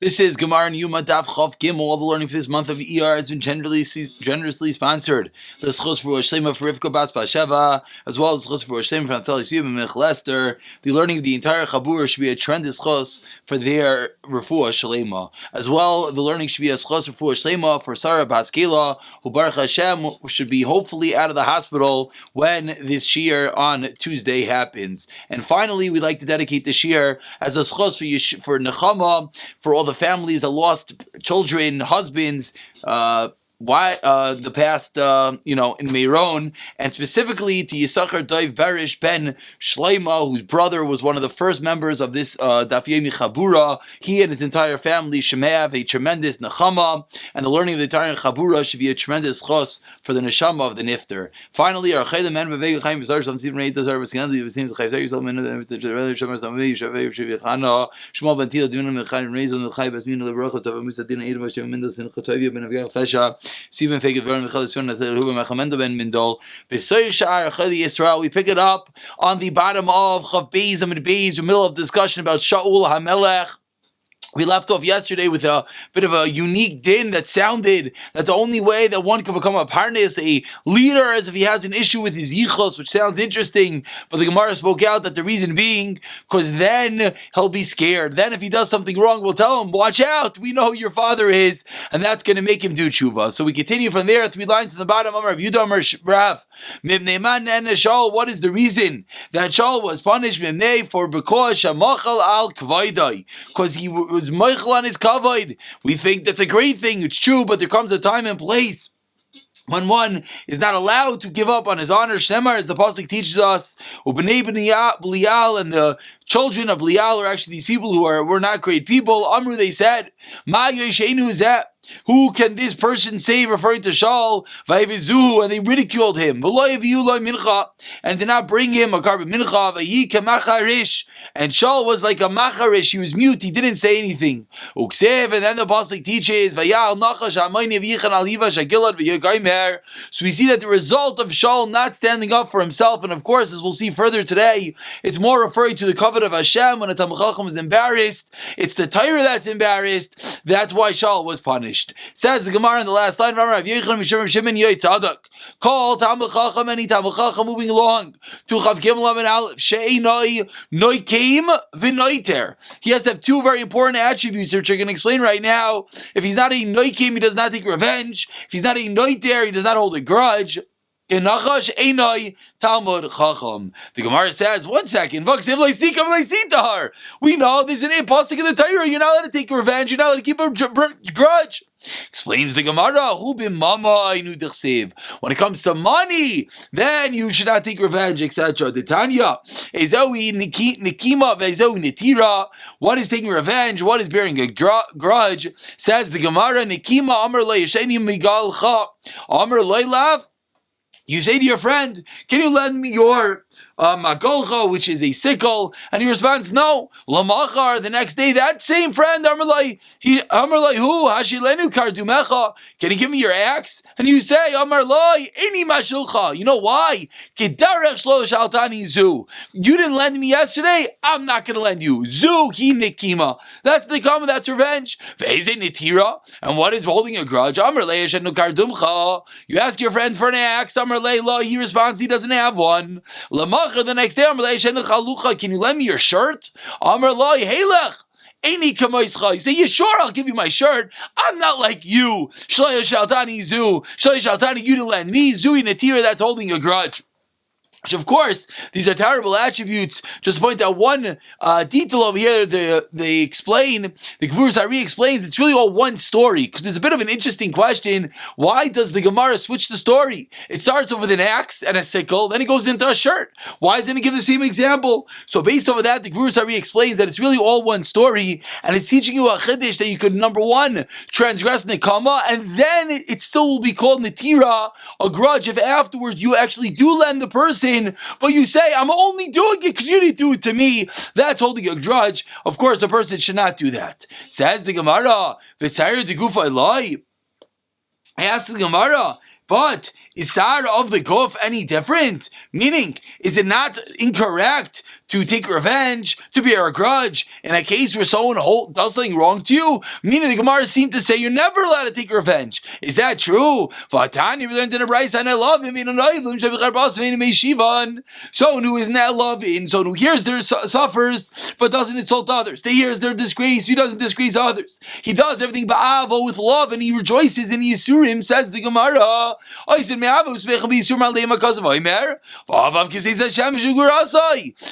This is Gemara and Yoma Daf Chof Gimel. All the learning for this month of ER has been generously sponsored. The Schos for Shlema for Rivka Bas Basheva, as well as Schos for Shlema for Naftali Suyim and Mich Lester. The learning of the entire Chabura should be a tremendous Schos for their Refuah Shlema. As well, the learning should be a Schos Refuah Shlema for Sarah Baskela, who Baruch Hashem should be hopefully out of the hospital when this Shir on Tuesday happens. And finally, we'd like to dedicate the Shir as a Schos for Nechama, for all the families that lost children, husbands, the past, in Meron, and specifically to Yisachar Dov Berish ben Shleima, whose brother was one of the first members of this Daf Yomi Chabura. He and his entire family should have a tremendous nechama, and the learning of the entire Chabura should be a tremendous chos for the neshama of the nifter. Finally, our Chayla men beveg Chaim V'zar Shalom Tzivim Reitz Azar V'skinaz V'sim Z'chayv Zayir Zalman V'shem Zalman V'shem V'chana Shmuel Ben Tila Divinam V'chaim Reizon V'chayv V'smin V'brachos Tav Musa Dina Eid V'shem Mindas in Chatovia Ben Aviyah Fesha Stephen Fagel Vern V'chalisyon Huba Mechamendo Ben Mindol V'soy Sha'ar Chayli Yisrael. We pick it up on the bottom of Chav Beis Amid Beis, the middle of discussion about Shaul HaMelech. We left off yesterday with a bit of a unique din that sounded that the only way that one can become a parnes, a leader, is if he has an issue with his yichos, which sounds interesting, but the Gemara spoke out that the reason being, because then he'll be scared. Then if he does something wrong, we'll tell him, watch out, we know who your father is, and that's going to make him do tshuva. So we continue from there, 3 lines in the bottom. Amar Rav Yudah Amar Rav, Mibnei and Shaul, what is the reason that Shaul was punished for because Shamachal al Kvaidai, because he was Michael on his kavod. We think that's a great thing, it's true, but there comes a time and place when one is not allowed to give up on his honor. Shnemar, as the pasuk teaches us, Ubnei Belial, and the children of Belial are actually these people who were not great people. Amru, they said, Ma Yeshenu Zeh, who can this person say, referring to Shaul, Vayivizuhu, and they ridiculed him, and did not bring him a carbon mincha, and Shaul was like a macharish, he was mute, he didn't say anything. Uksev, and then the pasuk teaches, so we see that the result of Shaul not standing up for himself, and of course, as we'll see further today, it's more referring to the covet of Hashem. When a Talmid Chacham is embarrassed, it's the Torah that's embarrassed. That's why Shaul was punished. Says the Gemara in the last line, Rav Yechon Mishum Shimon Yoitzadak, call Talmid Chacham, any Talmid Chacham moving along to Chav Gimel Lamed Aleph, She'enoi Noikeim V'Noiter. He has to have 2 very important attributes, which we're going to explain right now. If he's not a Noikeim, he does not take revenge. If he's not a Noiter, he does not hold a grudge. In Nachash Einoi Talmud Chacham. The Gemara says, 1 second, we know there's an pasuk in the Torah, you're not allowed to take revenge, you're not allowed to keep a grudge. Explains the Gemara, when it comes to money, then you should not take revenge, etc. Titania, what is taking revenge? What is bearing a grudge? Says the Gemara, Nikima Amar Leisheni Migalcha Amar Leilav. You say to your friend, can you lend me your magolcha, which is a sickle? And he responds, no. Lamachar, the next day, that same friend, Amarlai, who? Hashilenu kardumecha, can you give me your axe? And you say, Amarlai, any mashulcha. You know why? Kedarech shlo shaltani zu. You didn't lend me yesterday, I'm not going to lend you. Zu hi nikima. That's nikama, that's revenge. Ve'eze nitira. And what is holding a grudge? Amarlai yashenu kardumcha. You ask your friend for an axe, Amarlai la, he responds, he doesn't have one. Lamachar, the next day, Amarlai, can you lend me your shirt? Amarlai, heilech. You say, yeah, sure, I'll give you my shirt. I'm not like you. Shloya Shaltani Zu. Shloya Shaltani, you didn't lend me. Zui Natira, that's holding a grudge. Which, of course, these are terrible attributes. Just to point out one detail over here, they explain, the Gvurus Ari explains, it's really all one story, because there's a bit of an interesting question. Why does the Gemara switch the story? It starts off with an axe and a sickle, then it goes into a shirt. Why isn't it give the same example? So based off of that, the Gvurus Ari explains that it's really all one story, and it's teaching you a chiddush that you could, number 1, transgress nekama, and then it still will be called netira, a grudge, if afterwards you actually do lend the person, but you say, I'm only doing it because you didn't do it to me. That's holding a grudge. Of course, a person should not do that. Says the Gemara, I ask the Gemara, but Isar of the Guf any different? Meaning, is it not incorrect to take revenge, to bear a grudge, in a case where someone does something wrong to you? Meaning the Gemara seemed to say you're never allowed to take revenge. Is that true? Vatani, we learned in the Bryce, and I love him. Someone who is not loving, someone who hears their suffers, but doesn't insult others. He hears their disgrace, he doesn't disgrace others. He does everything ba'avo with love, and he rejoices in Yisurim, says the Gemara.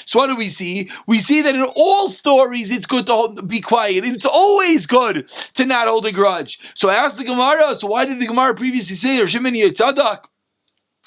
So what do we see? We see that in all stories it's good to be quiet. It's always good to not hold a grudge. So I asked the Gemara, so why did the Gemara previously say Shimini Yitzadak?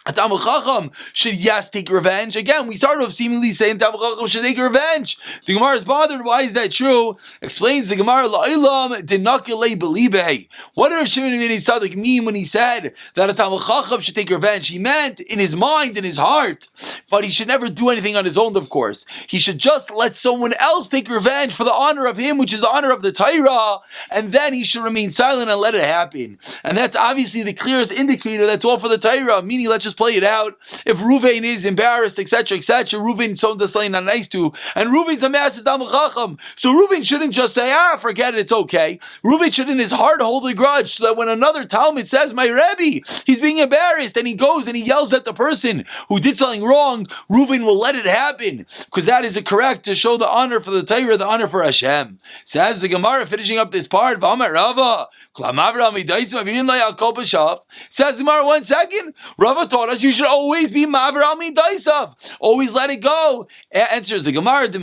A Talmid Chacham should take revenge. Again, we started off seemingly saying Talmid Chacham should take revenge. The Gemara is bothered. Why is that true? Explains the Gemara, La'ilam dinakilei belibe. What did Shimon ben Tzadok mean when he said that a Talmid Chacham should take revenge? He meant in his mind, in his heart, but he should never do anything on his own, of course. He should just let someone else take revenge for the honor of him, which is the honor of the Torah, and then he should remain silent and let it happen. And that's obviously the clearest indicator that's all for the Torah, meaning let's just play it out. If Ruvain is embarrassed, etc., Ruvain someone does something not nice to, and Ruvain's a massive Talmid Chacham, so Ruvain shouldn't just say, forget it, it's okay. Ruvain should in his heart hold a grudge, so that when another Talmud says, my Rebbe, he's being embarrassed, and he goes and he yells at the person who did something wrong, Ruvain will let it happen, because that is correct to show the honor for the Torah, the honor for Hashem. Says the Gemara, finishing up this part, V'amar Rava, says the Gemara, 1 second, Rava taught us you should always be Maver al Midaisav. Always let it go. Answers the Gemara, you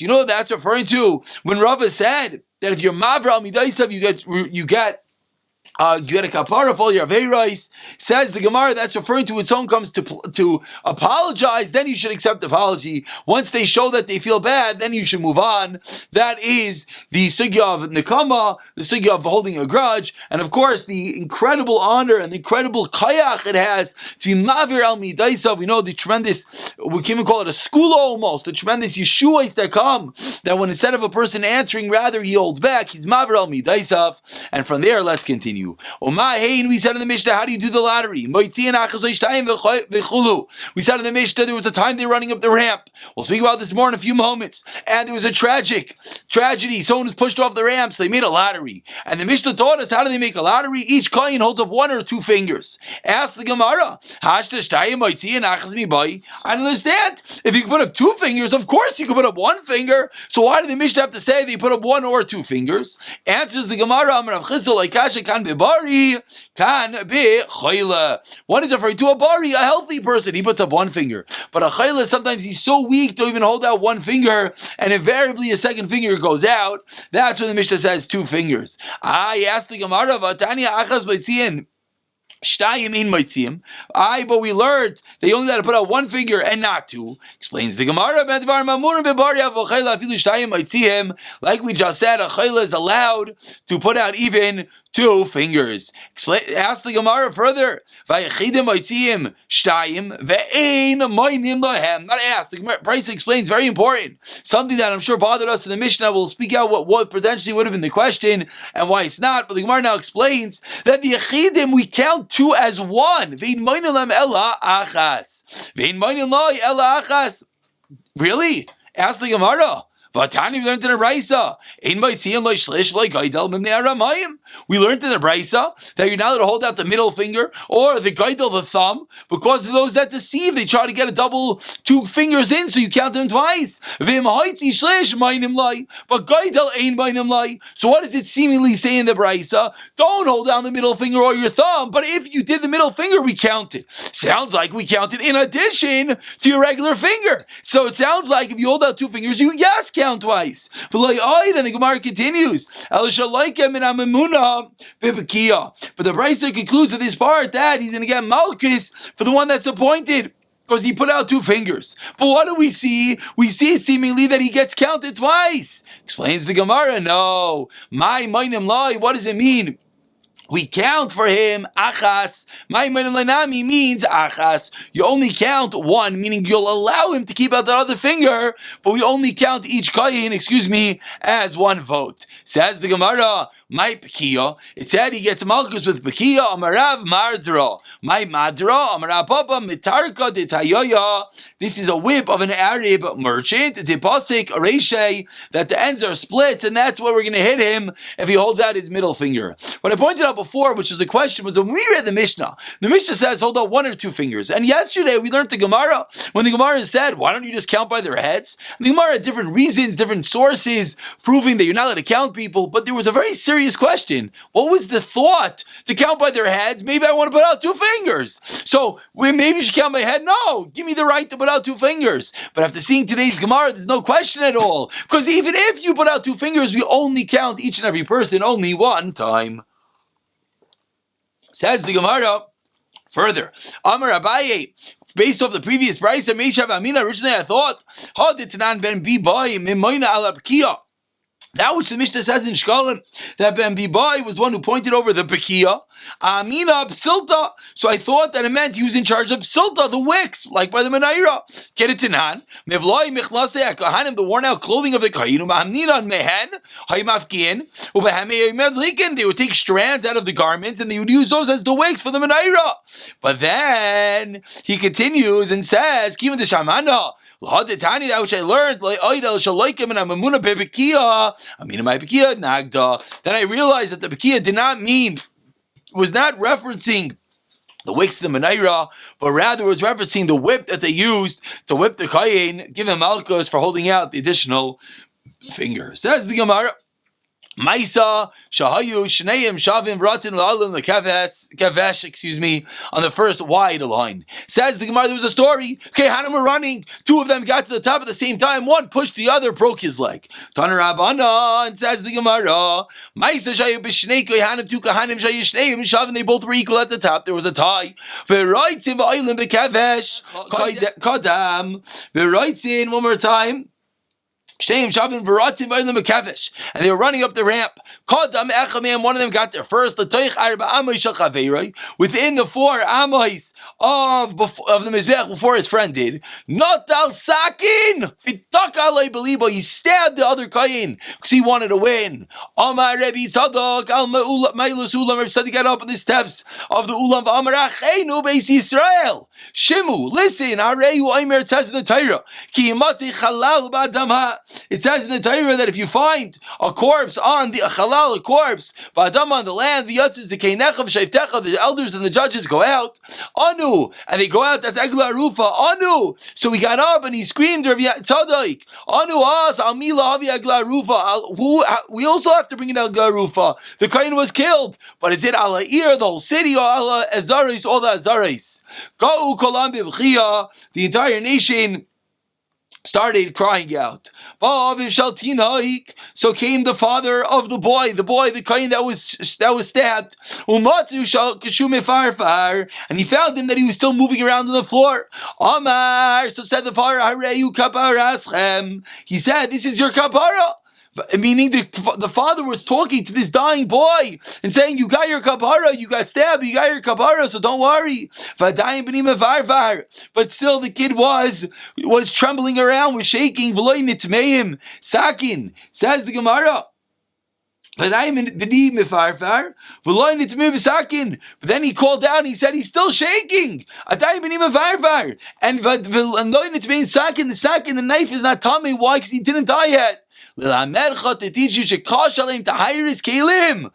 know what that's referring to? When Rava said that if you're Maver al Midaisav, you get a kapara for all your aveiros. Says the Gemara, that's referring to when someone comes to apologize, then you should accept apology. Once they show that they feel bad, then you should move on. That is the sugya of nekama, the sugya of holding a grudge, and of course the incredible honor and the incredible kayach it has to be mavir al midaisav. We know the tremendous, we can even call it a school almost, the tremendous yeshuas that come, that when instead of a person answering, rather he holds back, he's mavir al midaisav. And from there, let's continue. We said in the Mishnah, how do you do the lottery? We said in the Mishnah, there was a time they were running up the ramp. We'll speak about this more in a few moments. And there was a tragedy. Someone was pushed off the ramp, so they made a lottery. And the Mishnah taught us, how do they make a lottery? Each kohen holds up 1 or 2 fingers. Ask the Gemara. I don't understand. If you can put up 2 fingers, of course you can put up 1 finger. So why did the Mishnah have to say they put up 1 or 2 fingers? Answers the Gemara, one is referring to a bari, a healthy person. He puts up 1 finger. But a chayla, sometimes he's so weak to even hold out 1 finger, and invariably a 2nd finger goes out. That's when the Mishnah says 2 fingers. I asked the Gemara, but we learned they only had to put out 1 finger and not 2. Explains the Gemara, like we just said, a chayla is allowed to put out even 2 fingers. Ask the Gemara further. Not ask. The Gemara Price explains, very important, something that I'm sure bothered us in the Mishnah. We'll speak out what potentially would have been the question and why it's not. But the Gemara now explains that the Yechidim we count 2 as 1. Really? Ask the Gemara. Vatani, we learned in the Brisa. We learned in the Brisa that you're not allowed to hold out the middle finger or the gaidel, the thumb, because of those that deceive. They try to get a double 2 fingers in, so you count them twice. But gaidel ain't bainim lai. So what does it seemingly say in the Brisa? Don't hold down the middle finger or your thumb, but if you did the middle finger, we count it. Sounds like we count it in addition to your regular finger. So it sounds like if you hold out 2 fingers, you count twice. And the Gemara continues. But the Brisa concludes at this part that he's going to get Malchus for the one that's appointed, because he put out 2 fingers. But what do we see? We see seemingly that he gets counted twice. Explains the Gemara. No. What does it mean? we count for him achas. Ma'imon lenami means achas. You only count one, meaning you'll allow him to keep out the other finger, but we only count each kohen, as one vote. Says the Gemara, my pekiya. It said he gets malchus with pekiya. Amarav mardra. My madra. Amarav papa mitarka de tayoya. This is a whip of an Arab merchant. Tipasik reshe, that the ends are split, and that's where we're going to hit him if he holds out his middle finger. What I pointed out before, which was a question, was when we read the Mishnah says hold out one or two fingers. And yesterday we learned the Gemara, when the Gemara said, why don't you just count by their heads? And the Gemara had different reasons, different sources, proving that you're not allowed to count people, but there was a very serious question. What was the thought to count by their heads? Maybe I want to put out two fingers. So maybe you should count my head? No, give me the right to put out two fingers. But after seeing today's Gemara, there's no question at all. Because even if you put out two fingers, we only count each and every person only one time. Says the Gemara further. Amar Abaye, based off the previous brisa, Meishav Amina, originally I thought, Haditanan ben Bibai Mimoina ala Pekiya. That which the Mishnah says in Shkalim, that Ben Bibai was one who pointed over the Pekiya, Amina Psilta. So I thought that it meant he was in charge of Psilta, the wicks, like by the Menaira. Kedetinan, Mevloi Michlase HaKahanim, the worn out clothing of the Kahin, Ma'amninan Mehen, Haimafkiin, Ubehame Medlikin, they would take strands out of the garments and they would use those as the wicks for the Menaira. But then he continues and says, Kiva de Shamana, that which I learned, then I realized that the Pekiya was not referencing the wicks of the Menaira, but rather was referencing the whip that they used to whip the Kayin, give him malchus for holding out the additional finger. Says the Gemara, Maisa Shahayu Shneim Shavim Ratin Lalim the Kavesh, on the first wide line. Says the Gemara, there was a story. Okay, Hanim were running. Two of them got to the top at the same time. One pushed the other, broke his leg. Taner Rabbanan, and says the Gemara, Maisa Shahayu B'Shnei Hanim two Kahanim Shahayu Shneim Shavim. They both were equal at the top. There was a tie. V'Raitzin V'Olim B'Kavesh Kadam. V'Raitzin, one more time. And they were running up the ramp. One of them got there first. Within the 4 amos of the Mizbech before his friend did. He stabbed the other Kayin because he wanted to win. Rebbe got up in the steps of the Ulam. Shimu, listen. It says in the Torah that if you find a corpse on the a corpse, ba'adam on the land, the elders and the judges go out, anu, and they go out. That's egla rufa, anu. So he got up and he screamed, Rav Tzadok, anu as al mila havi egla rufa. We also have to bring in egla rufa. The kohen was killed, but is it ala ir, the whole city, or ala azaris, all the azaris? Go kolam b'vchia, the entire nation started crying out. So came the father of the boy, the kohen that was stabbed. And he found him that he was still moving around on the floor. Amar, so said the father, he said, this is your kapara. Meaning the father was talking to this dying boy and saying, you got your kapara, you got stabbed, you got your kapara, so don't worry. But still the kid was trembling around, was shaking. Sakin, says the Gemara. But then he called down, he said he's still shaking. And the knife is not coming. Why? Because he didn't die yet. To teach you to hire his kalim.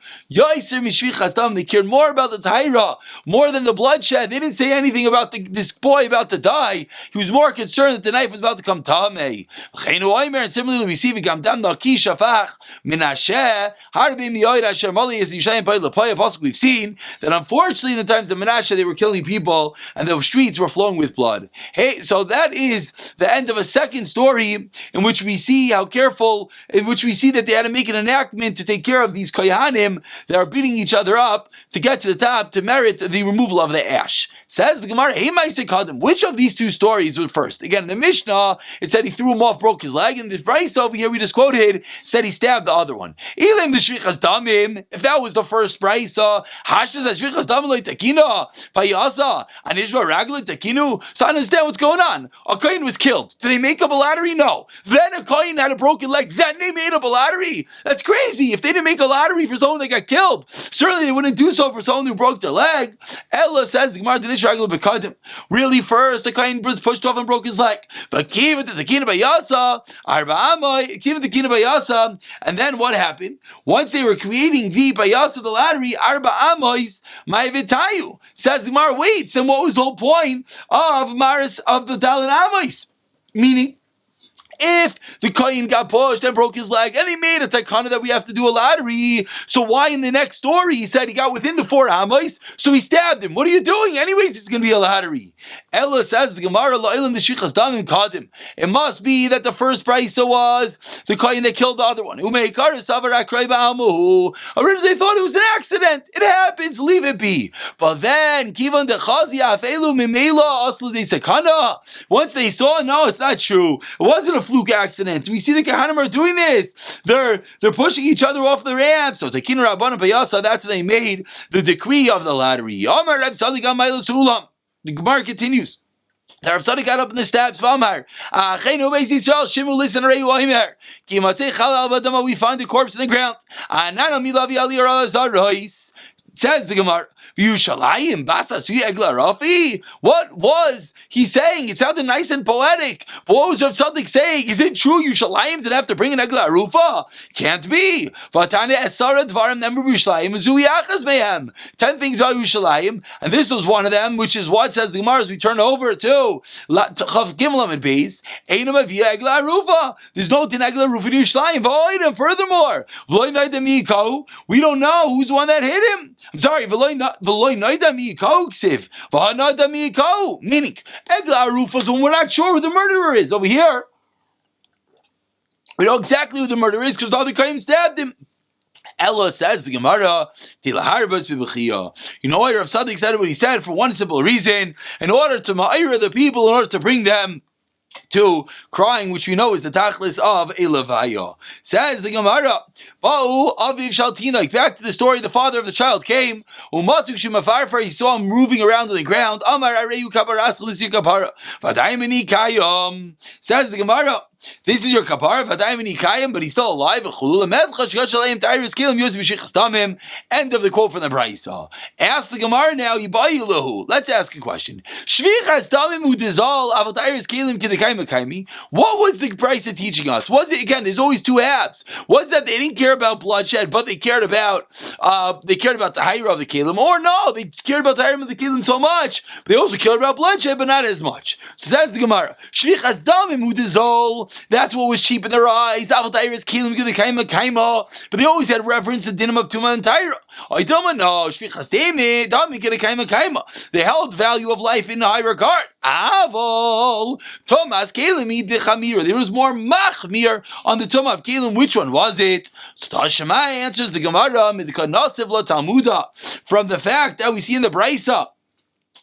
They cared more about the tahira, more than the bloodshed. They didn't say anything about this boy about to die. He was more concerned that the knife was about to come tamei. And similarly, we see we've seen that unfortunately in the times of Menashe they were killing people and the streets were flowing with blood. Hey, so that is the end of a second story in which we see how careful ritual in which we see that they had to make an enactment to take care of these kohanim that are beating each other up to get to the top to merit the removal of the ash. Says the Gemara, which of these two stories was first? Again, in the Mishnah, it said he threw him off, broke his leg, and the Bryce over here we just quoted said he stabbed the other one. If that was the first Bryce, so I understand what's going on. A kohen was killed. Did they make up a lottery? No. Then a kohen had a broken leg. Then they made up a lottery. That's crazy. If they didn't make a lottery for someone that got killed, certainly they wouldn't do so for someone who broke their leg. Ella says, really, first, the kohen was pushed off and broke his leg. And then what happened? Once they were creating the bayasa, the lottery, arba amois, ma'ivitayu. Says Gemara, wait, then what was the whole point of Maris of the Dalan Amois? Meaning, if the kohen got pushed and broke his leg, and they made a takana that we have to do a lottery, so why in the next story he said he got within the 4 amos, so he stabbed him? What are you doing? Anyways, it's going to be a lottery. Ella says the Gemara, it must be that the first brisa was the kohen that killed the other one. Originally they thought it was an accident. It happens, leave it be. But then, once they saw, no, it's not true. It wasn't a fluke accident. We see the Kohanim are doing this. They're pushing each other off the ramp. So Takin Rabbanan Bayasa, that's how they made the decree of the lottery. The Gemara continues. The Rav Tzadok got up in the steps. We find the corpse in the ground. Says the Gemara, what was he saying? It sounded nice and poetic. But what was Rav Tzadok saying? Is it true Yerushalayim that have to bring an Egla Arufa? Can't be. 10 things about Yerushalayim, and this was one of them, which is what says the Gemara as we turn over to Chav Gimel and Beis. There's no Din Egla Arufa in Yerushalayim. Furthermore, we don't know who's the one that hit him. I'm sorry, meaning Egla Arufa is when we're not sure who the murderer is. Over here, we know exactly who the murderer is because the other Kohen stabbed him. Ella says the Gemara, you know why Rav Tzadok said what he said for one simple reason, in order to ma'ira the people, in order to bring them to crying, which we know is the tachlis of a levaya. Says the Gemara, back to the story, the father of the child came, he saw him moving around on the ground. Says the Gemara, this is your kapara, but he's still alive. End of the quote from the Brisa. Ask the Gemara now, let's ask a question. What was the Brisa teaching us? Was it, again, there's always two halves. Was that they didn't care about bloodshed, but they cared about the hire of the kelim, or no, they cared about the hire of the kelim so much, but they also cared about bloodshed, but not as much. So that's the Gemara. That's what was cheap in their eyes. But they always had reference to dinim of Tumah and Taira. They held value of life in high regard. There was more machmir on the Tumah of Kelim. Which one was it? So Tashema answers the Gemara from the fact that we see in the Brisa.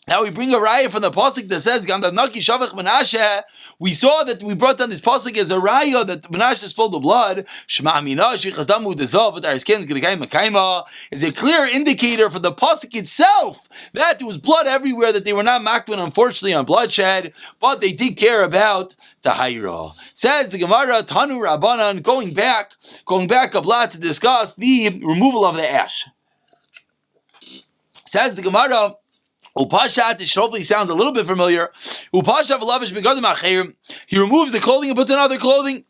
Now we bring a raya from the pasuk that says Gandavnaki Shavach Menashe. We saw that we brought down this pasuk as a raya that Menashe spilled the blood. Shema Mina Shichazdamu Dezav V'Tarisken G'Dekayim Mekayma is a clear indicator for the pasuk itself that there was blood everywhere. That they were not makban, unfortunately, on bloodshed, but they did care about tahira. Says the Gemara Tanu Rabbanan, going back a lot to discuss the removal of the ash. Says the Gemara. Upashat, it hopefully sounds a little bit familiar. Upashat v'lavish begadim acherim. He removes the clothing and puts on other clothing.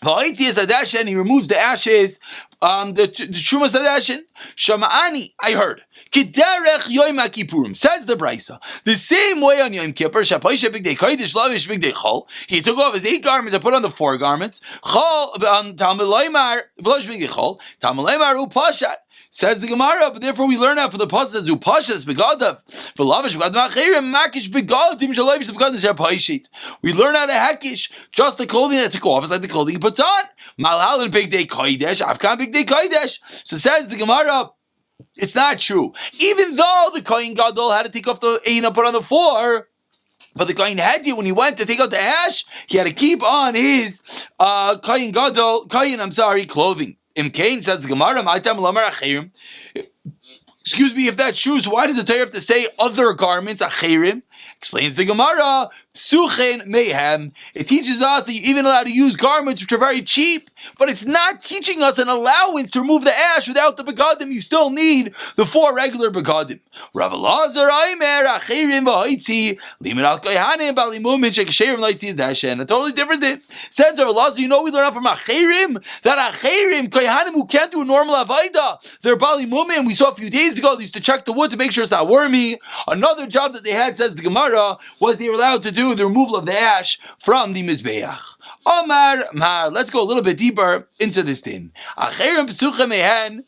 V'haiti sadashen. He removes the ashes, the truma sadashen. Shama'ani, I heard. Kiderech Yoma Kippurim, says the Brisa. The same way on Yom Kippur, Shapoisha Bigdei Kodesh Lavish Bigdei Chol. He took off his 8 garments and put on the 4 garments. Chol Talmud Loimar V'losh Bigdei Chol. Talmud Loimar Upashat. Says the Gemara, but therefore we learn out for the pasuk that Zupashas begadav, for lavish begadav achirim makish begadim shalavish begadim sharpaishit. We learn out a hekish, just the clothing that took off is like the clothing he puts on. Malhal and big day kodesh, Avkan big day kodesh. So says the Gemara, it's not true. Even though the Kohen Gadol had to take off the ein and put on the floor, but the Kohen had to, when he went to take out the ash, he had to keep on his clothing. Imkain says the Gemara, excuse me, if that's true, so why does the Torah have to say other garments, achirim? Explains the Gemara, psuchen mehem. It teaches us that you're even allowed to use garments which are very cheap, but it's not teaching us an allowance to remove the ash without the begadim. You still need the 4 regular begadim. Rav Elazar Aimer, achirim v'hoitzi, limin al kohanim, balimumin, shekasherim loitzi is dashen. A totally different thing. Says Rav Elazar, you know we learn out from achirim, that achirim, kohanim who can't do a normal avodah, they're balimumin. We saw a few days ago, they used to check the wood to make sure it's not wormy. Another job that they had, says the Gemara, was they were allowed to do the removal of the ash from the Mizbeach. Omar, let's go a little bit deeper into this thing. Achirim pesucha mehen.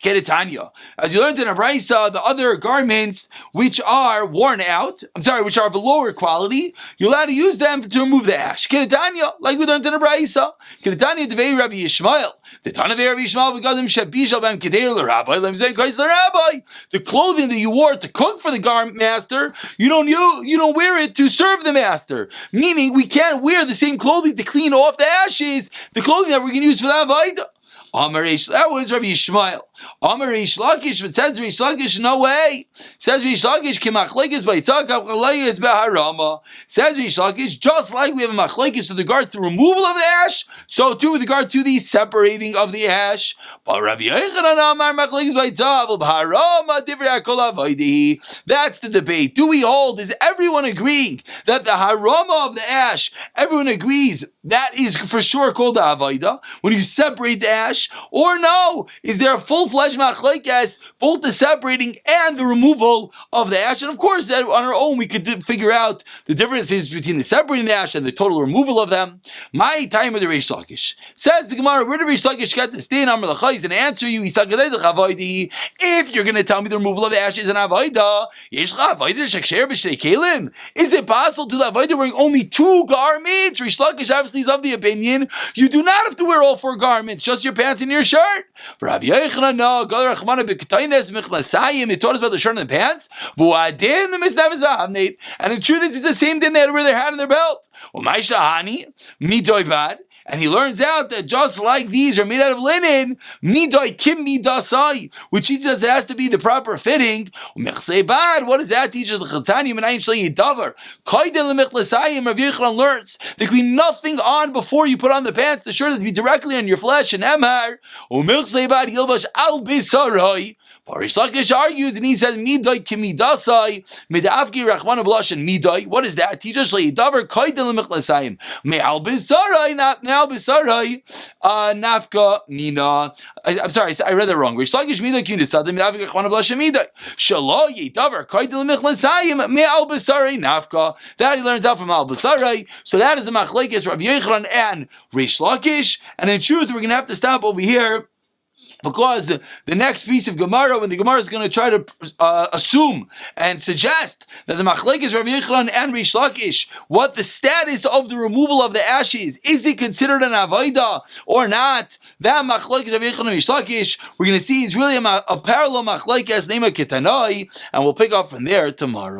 Keretanya. As you learned in a Brisa, the other garments which are worn out, which are of a lower quality, you're allowed to use them to remove the ash. Keretanya, like we learned in a Brisa. Keretanya devei Rabbi Yishmael. The ton of Rabbi Yishmael begadim shebishal b'hem keter l'Rabbi. Lemzei kais l'Rabbi. The clothing that you wore to cook for the garment master, you don't wear it to serve the master. Meaning, we can't wear the same clothing to clean off the ashes, the clothing that we're going to use for the avodah. That was Rabbi Yishmael. Amar Reish Lakish, but says Reish Lakish, no way. Says Reish Lakish, kimachlekes b'yitzak, machlekes b'harama. Says Reish Lakish, just like we have a machlekes with regard to the removal of the ash, so too with regard to the separating of the ash. But Rabbi Yochanan Amar machlekes b'yitzak, b'harama divrei hakol avodah. That's the debate. Do we hold? Is everyone agreeing that the harama of the ash? Everyone agrees that is for sure called the avodah when you separate the ash, or no? Is there a full-fledged machlekes, both the separating and the removal of the ash? And of course, on our own, we could figure out the differences between the separating the ash and the total removal of them. My time of the Reish Lakish. Says the Gemara, where did Reish Lakish get to stay in Amar L'cha? He's going to answer you. If you're going to tell me the removal of the ash is an avodah, is it possible to the avodah wearing only 2 garments? Reish Lakish obviously is of the opinion you do not have to wear all 4 garments, just your pants and your shirt. For Rabbi Yochanan, no. It taught us about the shirt and the pants. And in truth, it's the same thing they had to wear their hat and their belt. And he learns out that just like these are made out of linen, which teaches us it has to be the proper fitting. What does that teach us? Rav Yochanan learns there can be nothing on before you put on the pants. The shirt has to be directly on your flesh. And Emar, Reish Lakish argues and he says, Midai kimidasai, midavki rachmana b'lashan midai. What is that? Teacher shlei davar kaidel l'michlasayim. Me'al b'sarai, not me'al b'sarai, nafka mina. I'm sorry, I read that wrong. Reish Lakish midai kimidasai, midavki rachmana b'lashan midai. Shaloi davar kaidel l'michlasayim, me'al b'sarai, nafka. That he learns out from al b'sarai. So that is the machlekes Rabbi Yochanan and Reish Lakish. And in truth, we're going to have to stop over here, because the next piece of Gemara, when the Gemara is going to try to assume and suggest that the machlekes Rabbi Yochanan and Reish Lakish, what the status of the removal of the ashes, is it considered an avodah or not? That machlekes Rabbi Yochanan and Reish Lakish, we're going to see is really a parallel machlekes named Ketanoi, and we'll pick up from there tomorrow.